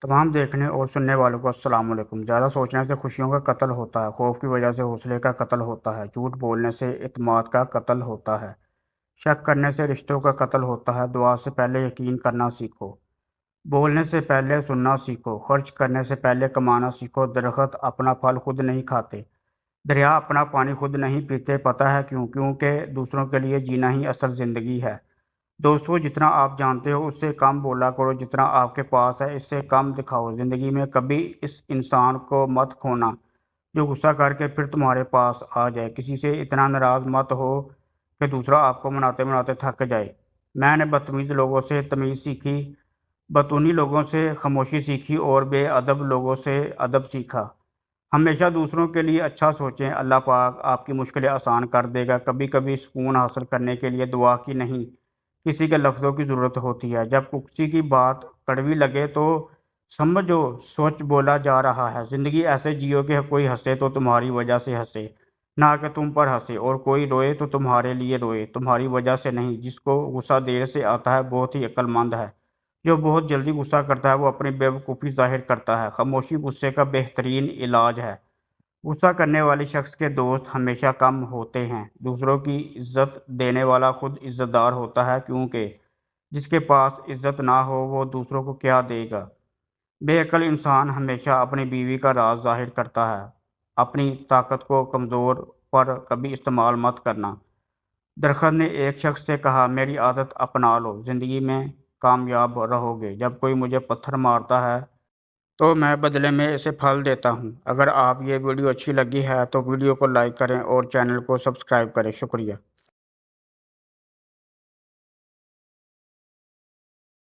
तमाम देखने और सुनने वालों को अस्सलाम वालेकुम। ज़्यादा सोचने से खुशियों का कत्ल होता है, खौफ की वजह से हौसले का कत्ल होता है, झूठ बोलने से इत्मीनान का कत्ल होता है, शक करने से रिश्तों का कत्ल होता है। दुआ से पहले यकीन करना सीखो, बोलने से पहले सुनना सीखो, खर्च करने से पहले कमाना सीखो। दरख्त अपना फल खुद नहीं खाते, दरिया अपना पानी खुद नहीं पीते। पता है क्यों? क्योंकि दूसरों के लिए जीना ही असल ज़िंदगी है। दोस्तों, जितना आप जानते हो उससे कम बोला करो, जितना आपके पास है इससे कम दिखाओ। ज़िंदगी में कभी इस इंसान को मत खोना जो गुस्सा करके फिर तुम्हारे पास आ जाए। किसी से इतना नाराज़ मत हो कि दूसरा आपको मनाते मनाते थक जाए। मैंने बदतमीज़ लोगों से तमीज़ सीखी, बतूनी लोगों से खामोशी सीखी और बेअदब लोगों से अदब सीखा। हमेशा दूसरों के लिए अच्छा सोचें, अल्लाह पाक आपकी मुश्किलें आसान कर देगा। कभी कभी सुकून हासिल करने के लिए दुआ की नहीं, किसी के लफ्ज़ों की ज़रूरत होती है। जब किसी की बात कड़वी लगे तो समझो सच बोला जा रहा है। ज़िंदगी ऐसे जियो कि कोई हंसे तो तुम्हारी वजह से हंसे, ना कि तुम पर हंसे, और कोई रोए तो तुम्हारे लिए रोए, तुम्हारी वजह से नहीं। जिसको गुस्सा देर से आता है बहुत ही अक्लमंद है, जो बहुत जल्दी गुस्सा करता है वो अपनी बेवकूफ़ी ज़ाहिर करता है। खामोशी गुस्से का बेहतरीन इलाज है। गुस्सा करने वाले शख्स के दोस्त हमेशा कम होते हैं। दूसरों की इज्जत देने वाला खुद इज्जतदार होता है, क्योंकि जिसके पास इज्जत ना हो वो दूसरों को क्या देगा। बेअक्ल इंसान हमेशा अपनी बीवी का राज जाहिर करता है। अपनी ताकत को कमज़ोर पर कभी इस्तेमाल मत करना। दरख्त ने एक शख्स से कहा, मेरी आदत अपना लो, ज़िंदगी में कामयाब रहोगे। जब कोई मुझे पत्थर मारता है तो मैं बदले में इसे फल देता हूँ। अगर आप ये वीडियो अच्छी लगी है तो वीडियो को लाइक करें और चैनल को सब्सक्राइब करें। शुक्रिया।